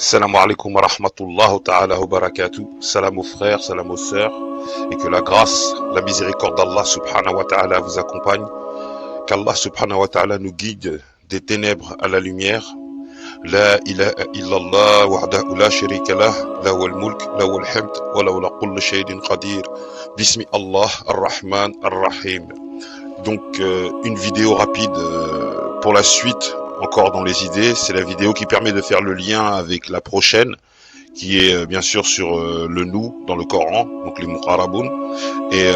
Salam alaikum wa rahmatullah ta'ala wa barakatuh. Salam aux frères, salam aux sœurs. Et que la grâce, la miséricorde d'Allah subhanahu wa ta'ala vous accompagne. Qu'Allah subhanahu wa ta'ala nous guide des ténèbres à la lumière. La ilaha illallah wahdahu la sharika lah, lahu al-mulk, lahu al-hamd, wa lahu ala kulli shay'in qadir. Bismi Allah ar-Rahman ar-Rahim. Donc une vidéo rapide pour la suite, encore dans les idées. C'est la vidéo qui permet de faire le lien avec la prochaine, qui est bien sûr sur le nous dans le Coran, donc les muqaraboun. Et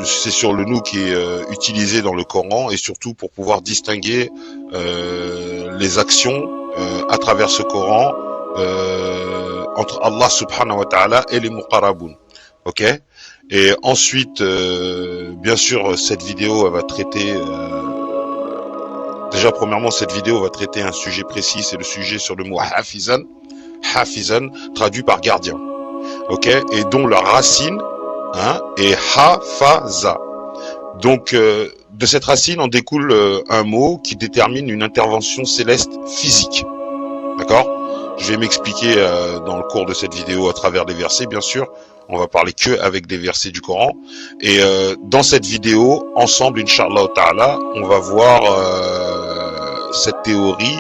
c'est sur le nous qui est utilisé dans le Coran, et surtout pour pouvoir distinguer les actions à travers ce Coran entre Allah subhanahu wa ta'ala et les muqaraboun. Ok. Et ensuite, bien sûr, cette vidéo elle va traiter... déjà, premièrement, cette vidéo va traiter un sujet précis, c'est le sujet sur le mot hafizan. Hafizan, traduit par gardien. Ok. Et dont la racine est hafaza. Donc, de cette racine, en découle un mot qui détermine une intervention céleste physique. D'accord? Je vais m'expliquer dans le cours de cette vidéo à travers des versets, bien sûr. On va parler que avec des versets du Coran. Et dans cette vidéo, ensemble, Inch'Allah Ta'ala, on va voir cette théorie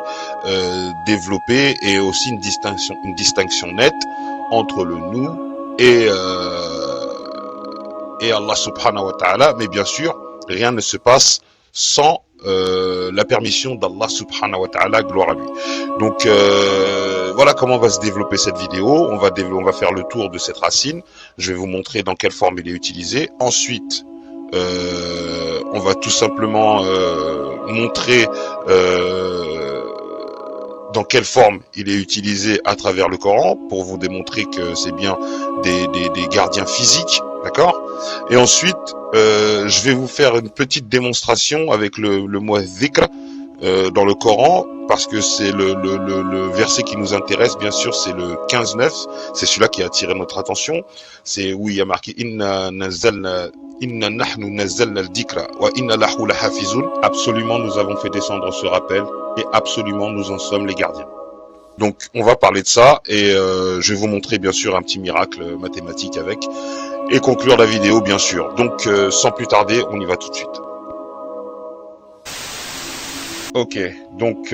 développée et aussi une distinction nette entre le nous et Allah Subhanahu wa Ta'ala. Mais bien sûr, rien ne se passe sans la permission d'Allah Subhanahu wa Ta'ala, gloire à lui. Donc voilà comment va se développer cette vidéo. On va faire le tour de cette racine. Je vais vous montrer dans quelle forme il est utilisé. Ensuite, on va tout simplement montrer dans quelle forme il est utilisé à travers le Coran, pour vous démontrer que c'est bien des gardiens physiques, d'accord? Et ensuite, je vais vous faire une petite démonstration avec le mot dhikr dans le Coran, parce que c'est le verset qui nous intéresse, bien sûr, c'est le 15-9, c'est celui-là qui a attiré notre attention. C'est où il y a marqué Inna nahnu nazzalna al-dhikra wa inna lahu lahafizun. Absolument, nous avons fait descendre ce rappel et absolument, nous en sommes les gardiens. Donc, on va parler de ça et je vais vous montrer, bien sûr, un petit miracle mathématique avec et conclure la vidéo, bien sûr. Donc, sans plus tarder, on y va tout de suite. Ok, donc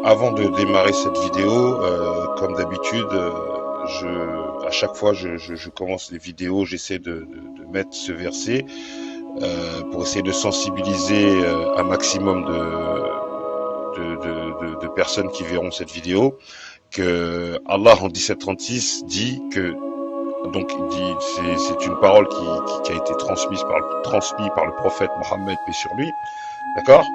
avant de démarrer cette vidéo, comme d'habitude, à chaque fois je commence les vidéos, j'essaie de mettre ce verset pour essayer de sensibiliser un maximum de personnes qui verront cette vidéo, que Allah en 1736 dit que, donc il dit, c'est une parole qui a été transmise par le prophète Mohammed, paix sur lui. D'accord?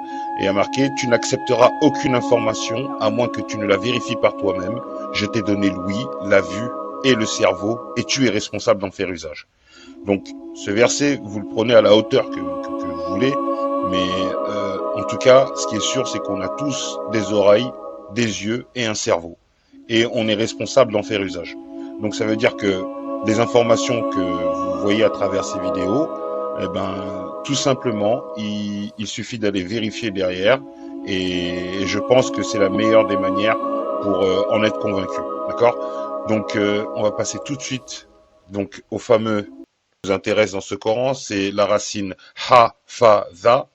Et a marqué, tu n'accepteras aucune information à moins que tu ne la vérifies par toi-même. Je t'ai donné l'ouïe, la vue et le cerveau, et tu es responsable d'en faire usage. Donc, ce verset, vous le prenez à la hauteur que vous voulez, mais en tout cas, ce qui est sûr, c'est qu'on a tous des oreilles, des yeux et un cerveau. Et on est responsable d'en faire usage. Donc, ça veut dire que les informations que vous voyez à travers ces vidéos, eh ben, tout simplement, il suffit d'aller vérifier derrière, et je pense que c'est la meilleure des manières pour en être convaincu. D'accord? Donc, on va passer tout de suite donc au fameux qui nous intéresse dans ce Coran, c'est la racine ha-fa-za.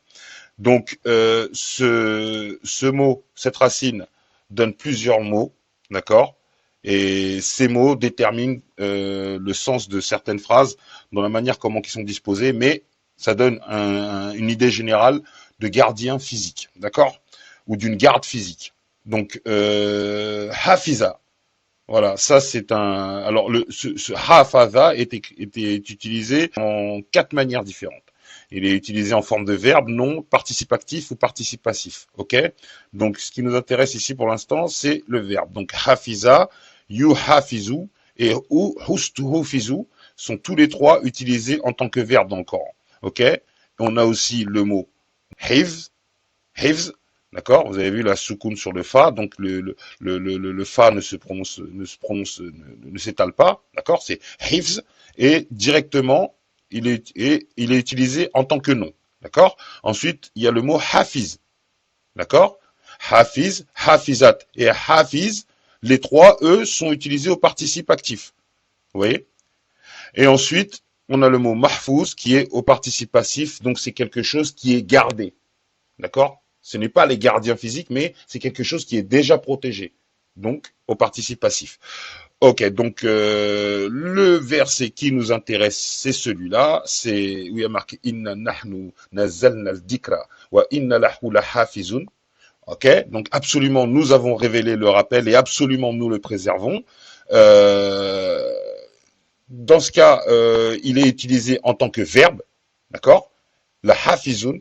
Donc, ce mot, cette racine donne plusieurs mots, d'accord? Et ces mots déterminent le sens de certaines phrases dans la manière comment ils sont disposés, mais ça donne une idée générale de gardien physique, d'accord? Ou d'une garde physique. Donc, hafiza. Voilà, ça c'est un... Alors, ce hafaza était utilisé en 4 manières différentes. Il est utilisé en forme de verbe, non, participatif ou participe passif, ok? Donc, ce qui nous intéresse ici pour l'instant, c'est le verbe. Donc, hafiza, yuhafizu et hustuhufizu sont tous les trois utilisés en tant que verbe dans le Coran, ok? On a aussi le mot hifz, d'accord? Vous avez vu la soukoun sur le fa, donc le fa ne s'étale pas, d'accord? C'est hifz, et directement, il est utilisé en tant que nom, d'accord? Ensuite, il y a le mot hafiz, d'accord? Hafiz, hafizat et hafiz, les trois, eux, sont utilisés au participe actif. Vous voyez? Et ensuite, on a le mot mahfouz qui est au participe passif, donc c'est quelque chose qui est gardé. D'accord? Ce n'est pas les gardiens physiques, mais c'est quelque chose qui est déjà protégé. Donc, au participe passif. Ok, donc le verset qui nous intéresse, c'est celui-là. C'est où il y a marqué Inna nahnu nazzalna al-dikra wa inna lahu lahafizun. Ok, donc absolument nous avons révélé le rappel et absolument nous le préservons. Euh, Dans ce cas, il est utilisé en tant que verbe, d'accord? La hafizun,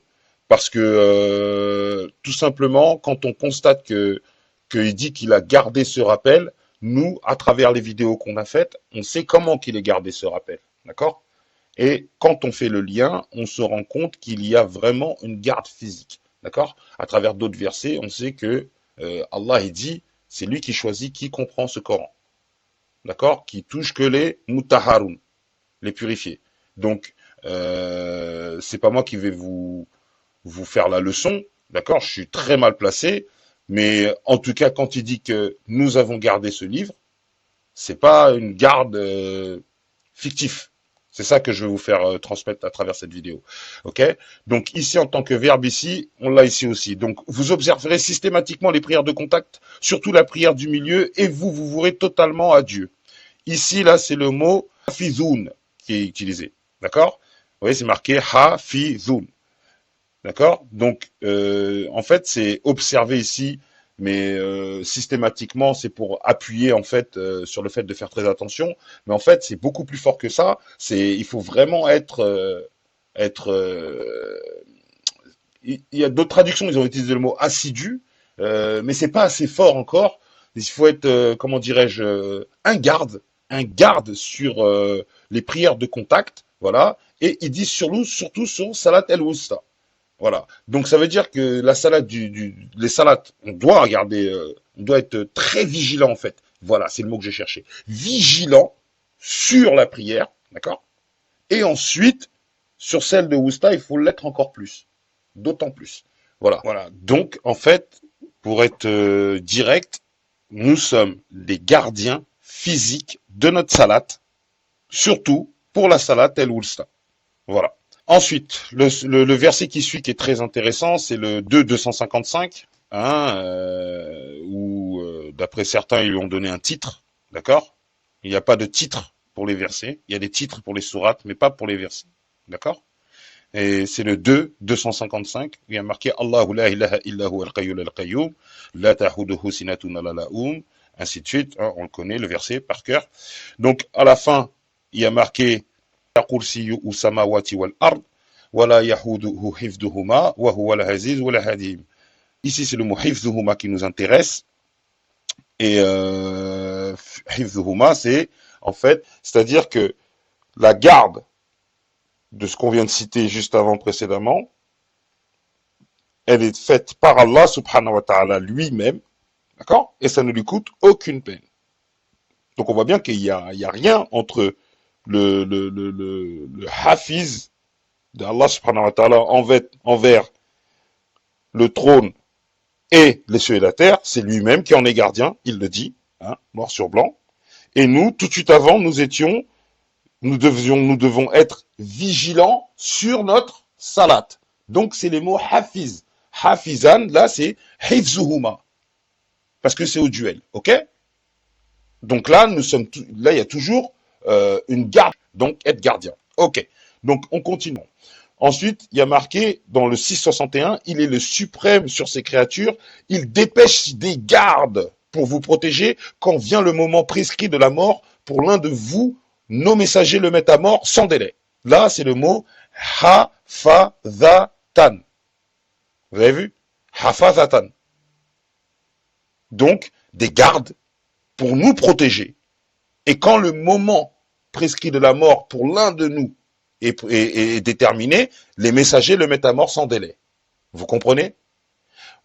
parce que tout simplement, quand on constate que qu'il dit qu'il a gardé ce rappel, nous, à travers les vidéos qu'on a faites, on sait comment qu'il ait gardé ce rappel, d'accord? Et quand on fait le lien, on se rend compte qu'il y a vraiment une garde physique, d'accord? À travers d'autres versets, on sait que Allah il dit, c'est lui qui choisit qui comprend ce Coran, d'accord? Qui touche que les mutaharun, les purifiés. Donc, c'est pas moi qui vais vous faire la leçon, d'accord? Je suis très mal placé, mais en tout cas, quand il dit que nous avons gardé ce livre, c'est pas une garde fictive. C'est ça que je vais vous faire transmettre à travers cette vidéo. Ok? Donc ici, en tant que verbe ici, on l'a ici aussi. Donc vous observerez systématiquement les prières de contact, surtout la prière du milieu, et vous vous vouerez totalement à Dieu. Ici, là, c'est le mot hafizoun qui est utilisé. D'accord? Vous voyez, c'est marqué hafizoun. D'accord? Donc, en fait, c'est observé ici, mais systématiquement, c'est pour appuyer en fait sur le fait de faire très attention. Mais en fait, c'est beaucoup plus fort que ça. Il faut vraiment être. Il y a d'autres traductions, ils ont utilisé le mot assidu, mais c'est pas assez fort encore. Il faut être, comment dirais-je, un garde sur les prières de contact, voilà. Et ils disent surtout sur Salat el-Wusta. Voilà. Donc ça veut dire que la salade les salades, on doit regarder, on doit être très vigilant en fait. Voilà, c'est le mot que j'ai cherché. Vigilant sur la prière, d'accord? Et ensuite, sur celle de Wusta, il faut l'être encore plus. D'autant plus. Voilà. Voilà. Donc, en fait, pour être direct, nous sommes les gardiens physiques de notre salade, surtout pour la salade El Wusta. Voilà. Ensuite, le verset qui suit, qui est très intéressant, c'est le 2,255, hein, où, d'après certains, ils lui ont donné un titre, d'accord? Il n'y a pas de titre pour les versets, il y a des titres pour les sourates, mais pas pour les versets, d'accord? Et c'est le 2,255, où il y a marqué Allahu la ilaha illahu al-qayyul al-qayyum, la ta'huduhu sinatun la la'um, ainsi de suite, hein, on le connaît, le verset par cœur. Donc, à la fin, il y a marqué كرسي السماوات والأرض ولا يحوده حفظهما وهو العزيز الحكيم. Ici, c'est le mot حفظهما qui nous intéresse. Et حفظهما, c'est en fait, c'est-à-dire que la garde de ce qu'on vient de citer juste avant précédemment, elle est faite par Allah subhanahu wa ta'ala lui-même, d'accord? Et ça ne lui coûte aucune peine. Donc on voit bien qu'il y a rien entre le hafiz d'Allah subhanahu wa ta'ala envers le trône et les cieux et la terre, c'est lui-même qui en est gardien, il le dit, hein, noir sur blanc. Et nous, tout de suite avant, nous devons être vigilants sur notre salat. Donc c'est les mots hafiz. Hafizan, là c'est hifzuhuma. Parce que c'est au duel, ok? Donc là, là, il y a toujours une garde, donc être gardien. Ok, donc on continue. Ensuite, il y a marqué dans le 661, il est le suprême sur ses créatures, il dépêche des gardes pour vous protéger quand vient le moment prescrit de la mort pour l'un de vous, nos messagers le mettent à mort sans délai. Là, c'est le mot hafazatan. Vous avez vu? Hafazatan. Donc, des gardes pour nous protéger. Et quand le moment prescrit de la mort pour l'un de nous est déterminé, les messagers le mettent à mort sans délai. Vous comprenez?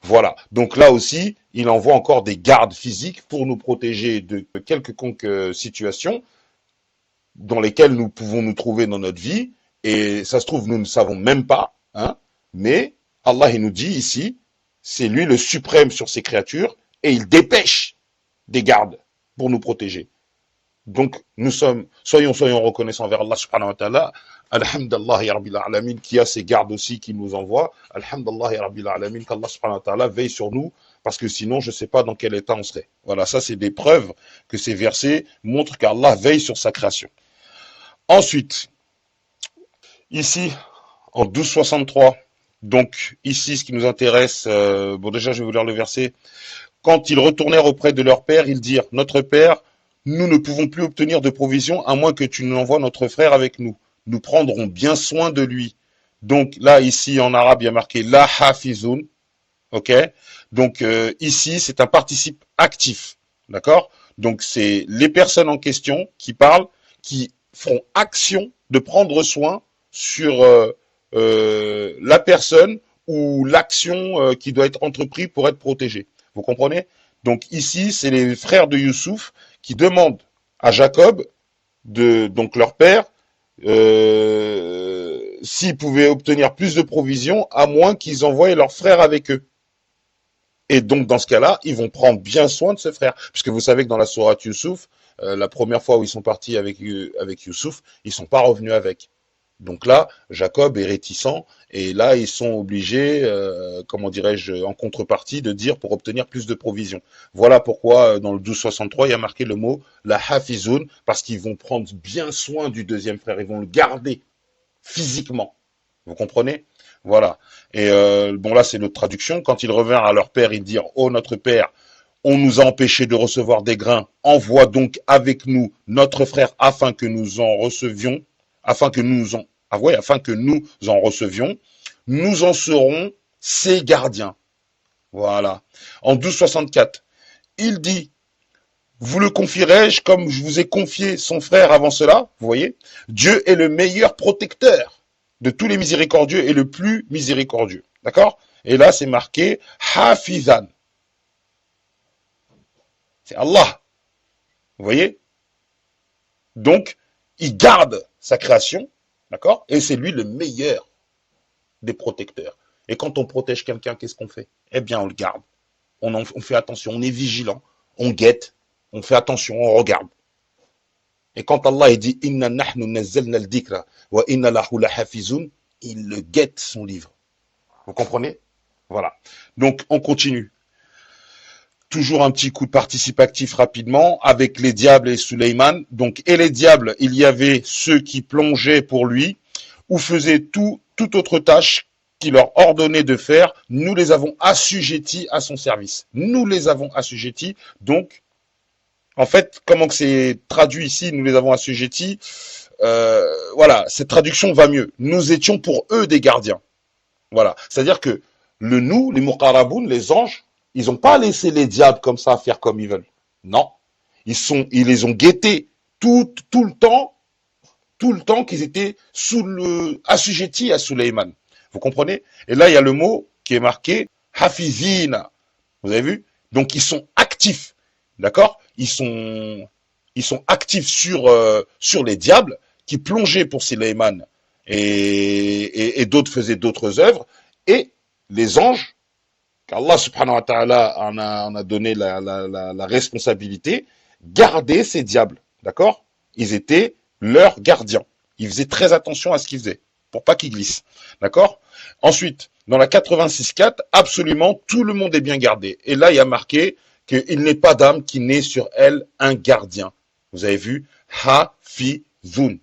Voilà. Donc là aussi, il envoie encore des gardes physiques pour nous protéger de quelconque situation dans lesquelles nous pouvons nous trouver dans notre vie. Et ça se trouve, nous ne savons même pas. Hein, mais Allah, il nous dit ici, c'est lui le suprême sur ses créatures, et il dépêche des gardes pour nous protéger. Donc, soyons reconnaissants vers Allah subhanahu wa ta'ala. Alhamdulillah ya Rabbil Alamin, qui a ses gardes aussi qui nous envoie. Alhamdulillah ya Rabbil Alamin, qu'Allah subhanahu wa ta'ala veille sur nous, parce que sinon, je ne sais pas dans quel état on serait. Voilà, ça c'est des preuves que ces versets montrent qu'Allah veille sur sa création. Ensuite, ici, en 1263, donc ici, ce qui nous intéresse, bon déjà je vais vous lire le verset. Quand ils retournèrent auprès de leur père, ils dirent, notre père, nous ne pouvons plus obtenir de provisions à moins que tu nous envoies notre frère avec nous. Nous prendrons bien soin de lui. Donc là, ici, en arabe, il y a marqué la hafizun. Ok. Donc ici, c'est un participe actif. D'accord. Donc c'est les personnes en question qui parlent, qui feront action de prendre soin sur la personne ou l'action qui doit être entreprise pour être protégée. Vous comprenez? Donc ici, c'est les frères de Youssouf qui demandent à Jacob, donc leur père, s'ils pouvaient obtenir plus de provisions, à moins qu'ils envoient leur frère avec eux. Et donc, dans ce cas-là, ils vont prendre bien soin de ce frère. Puisque vous savez que dans la sourate Youssouf, la première fois où ils sont partis avec Youssouf, ils ne sont pas revenus avec. Donc là, Jacob est réticent, et là, ils sont obligés, comment dirais-je, en contrepartie, de dire pour obtenir plus de provisions. Voilà pourquoi, dans le 1263, il y a marqué le mot la hafizoun, parce qu'ils vont prendre bien soin du deuxième frère, ils vont le garder physiquement. Vous comprenez? Voilà. Et bon, là, c'est notre traduction. Quand ils revinrent à leur père, ils dirent, oh, notre père, on nous a empêché de recevoir des grains, envoie donc avec nous notre frère afin que nous en recevions, afin que nous en recevions, nous en serons ses gardiens. Voilà. En 1264, il dit, vous le confierai-je comme je vous ai confié son frère avant cela? Vous voyez, Dieu est le meilleur protecteur de tous les miséricordieux et le plus miséricordieux. D'accord? Et là, c'est marqué Hafizan. C'est Allah. Vous voyez? Donc, il garde sa création, d'accord? Et c'est lui le meilleur des protecteurs. Et quand on protège quelqu'un, qu'est-ce qu'on fait? Eh bien, on le garde. On fait attention, on est vigilant, on guette, on fait attention, on regarde. Et quand Allah dit Inna nahnu nazzalna al-dhikra wa inna lahu lahafizun, il le guette son livre. Vous comprenez? Voilà. Donc on continue. Toujours un petit coup de participe actif rapidement avec les diables et Suleiman. Donc et les diables, il y avait ceux qui plongeaient pour lui ou faisaient toute autre tâche qu'il leur ordonnait de faire. Nous les avons assujettis à son service. Nous les avons assujettis. Donc en fait, comment que c'est traduit ici, nous les avons assujettis, voilà, cette traduction va mieux. Nous étions pour eux des gardiens. Voilà, c'est-à-dire que le nous, les muqaraboun, les anges, ils n'ont pas laissé les diables comme ça faire comme ils veulent. Non, ils les ont guettés tout le temps qu'ils étaient assujettis à Suleiman. Vous comprenez? Et là, il y a le mot qui est marqué hafizina. Vous avez vu? Donc, ils sont actifs. D'accord? Ils sont actifs sur les diables qui plongeaient pour Suleiman et d'autres faisaient d'autres œuvres. Et les anges, qu'Allah subhanahu wa ta'ala en a donné la responsabilité, gardaient ces diables. D'accord? Ils étaient leurs gardiens. Ils faisaient très attention à ce qu'ils faisaient pour pas qu'ils glissent. D'accord? Ensuite, dans la 86.4, absolument tout le monde est bien gardé. Et là, il y a marqué qu'il n'est pas d'âme qui n'ait sur elle un gardien. Vous avez vu? Hafizun.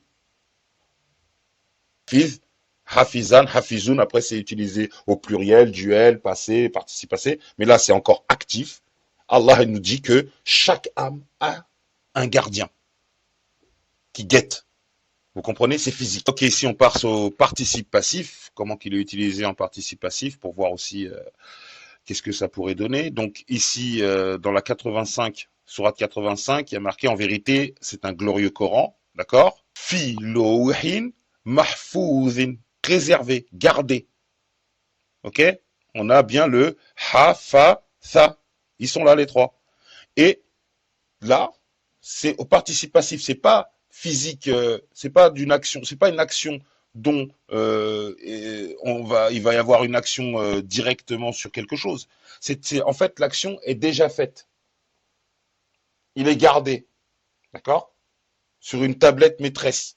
Hafizan, hafizun, après c'est utilisé au pluriel, duel, passé, participe passé, mais là c'est encore actif. Allah nous dit que chaque âme a un gardien qui guette. Vous comprenez? C'est physique. Ok, ici on passe au participe passif. Comment qu'il est utilisé en participe passif pour voir aussi qu'est-ce que ça pourrait donner. Donc ici, dans la 85, sourate 85, il y a marqué en vérité, c'est un glorieux Coran, d'accord? Fi lawhin mahfouzin, préservé, gardé. Ok? On a bien le ha, fa, tha. Ils sont là les trois. Et là, c'est au participe passif, c'est pas physique, c'est pas d'une action, c'est pas une action dont il va y avoir une action directement sur quelque chose. En fait, l'action est déjà faite. Il est gardé, d'accord? Sur une tablette maîtresse,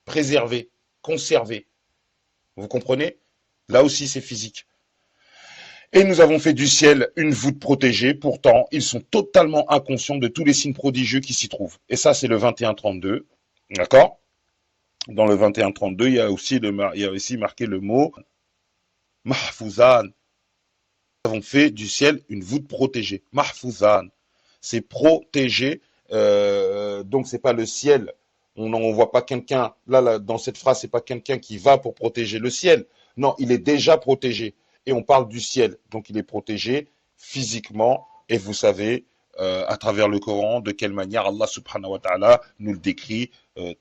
préservée, conservée. Vous comprenez? Là aussi, c'est physique. Et nous avons fait du ciel une voûte protégée. Pourtant, ils sont totalement inconscients de tous les signes prodigieux qui s'y trouvent. Et ça, c'est le 21-32. D'accord? Dans le 21-32, il y a aussi marqué le mot Mahfouzan. Nous avons fait du ciel une voûte protégée. Mahfouzan. C'est protégé. Donc, c'est pas le ciel. On ne voit pas quelqu'un. Là, dans cette phrase, c'est pas quelqu'un qui va pour protéger le ciel. Non, il est déjà protégé. Et on parle du ciel. Donc, il est protégé physiquement. Et vous savez, à travers le Coran, de quelle manière Allah subhanahu wa ta'ala nous le décrit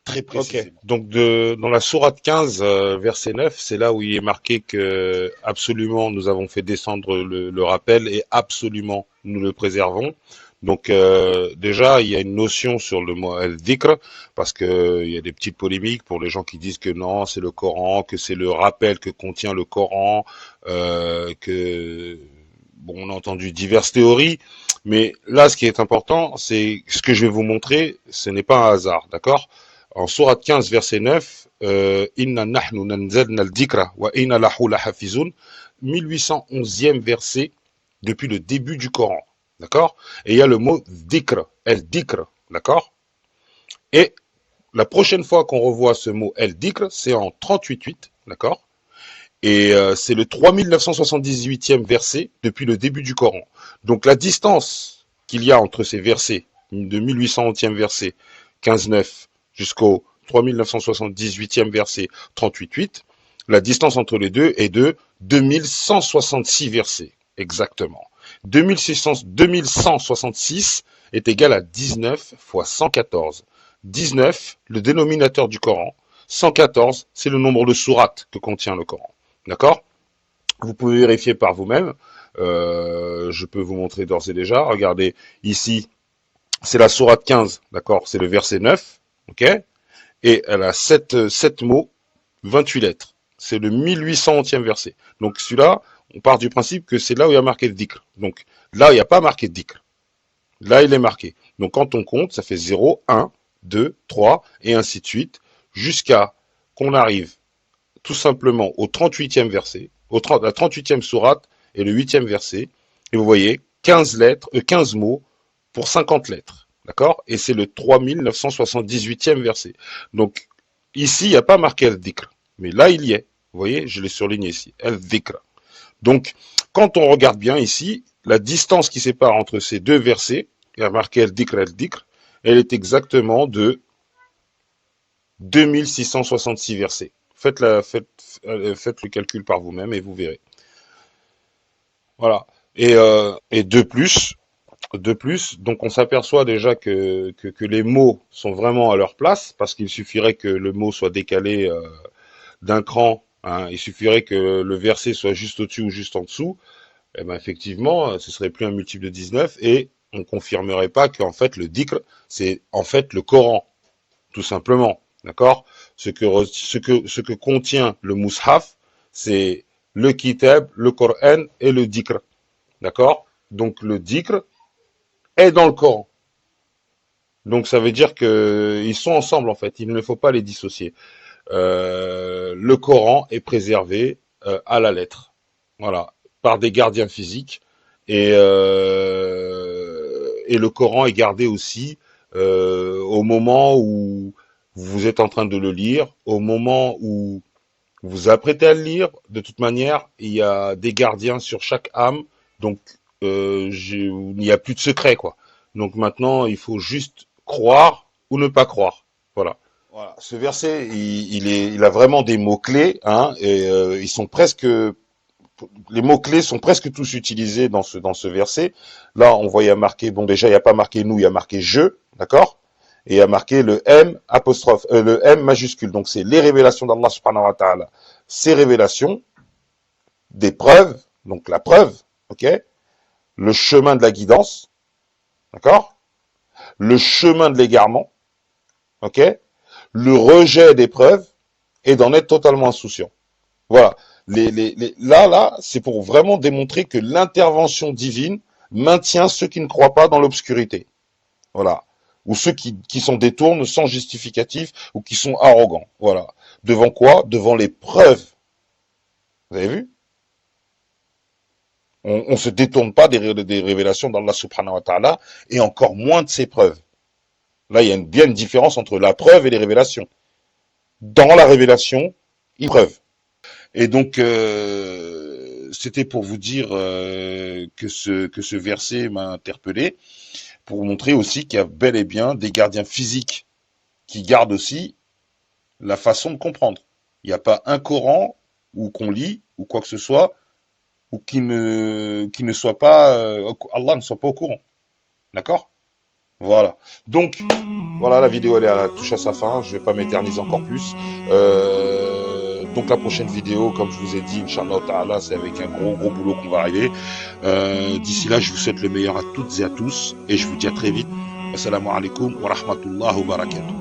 très précisément. Okay. Donc, dans la sourate 15, verset 9, c'est là où il est marqué que absolument nous avons fait descendre le rappel et absolument nous le préservons. Donc déjà, il y a une notion sur le mot al-dhikr, parce que il y a des petites polémiques pour les gens qui disent que non, c'est le Coran, que c'est le rappel que contient le Coran, que bon, on a entendu diverses théories, mais là, ce qui est important, c'est ce que je vais vous montrer, ce n'est pas un hasard, d'accord? En sourate 15, verset 9, Inna nahnu nanzalna al-dhikra wa inna lahu lahafizun, 1811e verset depuis le début du Coran. D'accord? Et il y a le mot dhikr, el-dhikr, d'accord? Et la prochaine fois qu'on revoit ce mot el-dhikr, c'est en 38.8, d'accord? Et c'est le 3978e verset depuis le début du Coran. Donc la distance qu'il y a entre ces versets, de 1811e verset 15.9 jusqu'au 3978e verset 38.8, la distance entre les deux est de 2166 versets, exactement. 2166 est égal à 19 fois 114. 19, le dénominateur du Coran. 114, c'est le nombre de sourates que contient le Coran. D'accord? Vous pouvez vérifier par vous-même. Je peux vous montrer d'ores et déjà. Regardez, ici, c'est la sourate 15. D'accord? C'est le verset 9. Ok? Et elle a 7 mots, 28 lettres. C'est le 1811e verset. Donc celui-là, on part du principe que c'est là où il y a marqué le dhikr. Donc là, il n'y a pas marqué dhikr. Là, il est marqué. Donc quand on compte, ça fait 0, 1, 2, 3, et ainsi de suite, jusqu'à qu'on arrive tout simplement au 38e verset, la 38e sourate et le 8e verset. Et vous voyez, 15 mots pour 50 lettres. D'accord? Et c'est le 3978e verset. Donc ici, il n'y a pas marqué el dhikr. Mais là, il y est. Vous voyez, je l'ai surligné ici. El dhikr. Donc, quand on regarde bien ici, la distance qui sépare entre ces deux versets, il y a marqué el dhikr, elle est exactement de 2666 versets. Faites le calcul par vous-même et vous verrez. Voilà. Et de plus, donc on s'aperçoit déjà que les mots sont vraiment à leur place, parce qu'il suffirait que le mot soit décalé d'un cran. Hein, il suffirait que le verset soit juste au-dessus ou juste en dessous, et ben effectivement, ce serait plus un multiple de 19 et on confirmerait pas qu'en fait le dhikr, c'est en fait le Coran, tout simplement. D'accord? Ce que contient le mushaf, c'est le kitab, le Coran et le dhikr. D'accord? Donc le dhikr est dans le Coran. Donc ça veut dire qu'ils sont ensemble en fait, il ne faut pas les dissocier. Le Coran est préservé à la lettre, voilà, par des gardiens physiques, et le Coran est gardé aussi au moment où vous êtes en train de le lire, au moment où vous vous apprêtez à le lire. De toute manière, il y a des gardiens sur chaque âme, donc il n'y a plus de secret, quoi. Donc maintenant, il faut juste croire ou ne pas croire, voilà. Voilà, ce verset, il a vraiment des mots-clés, hein, et ils sont presque, les mots-clés sont presque tous utilisés dans ce verset. Là, on voit, il y a marqué, bon, déjà, il n'y a pas marqué nous, il y a marqué je, d'accord? Et il y a marqué le M apostrophe, le M majuscule. Donc, c'est les révélations d'Allah subhanahu wa ta'ala. Ces révélations, des preuves, donc la preuve, ok? Le chemin de la guidance, d'accord? Le chemin de l'égarement, ok? Le rejet des preuves, et d'en être totalement insouciant. Voilà. Là, c'est pour vraiment démontrer que l'intervention divine maintient ceux qui ne croient pas dans l'obscurité. Voilà. Ou ceux qui s'en détournent sans justificatif ou qui sont arrogants. Voilà. Devant quoi? Devant les preuves. Vous avez vu? On ne se détourne pas des révélations d'Allah subhanahu wa ta'ala et encore moins de ses preuves. Là, il y a bien une différence entre la preuve et les révélations. Dans la révélation, il y a preuve. Et donc, c'était pour vous dire que ce verset m'a interpellé, pour vous montrer aussi qu'il y a bel et bien des gardiens physiques qui gardent aussi la façon de comprendre. Il n'y a pas un Coran ou qu'on lit ou quoi que ce soit ou qui ne soit pas Allah ne soit pas au courant. D'accord? Voilà. Donc voilà, la vidéo elle touche à sa fin. Je vais pas m'éterniser encore plus. Donc la prochaine vidéo, comme je vous ai dit, Inch'Allah Ta'ala, c'est avec un gros boulot qu'on va arriver. D'ici là, je vous souhaite le meilleur à toutes et à tous et je vous dis à très vite. Assalamu alaikum wa rahmatullahi wa barakatuh.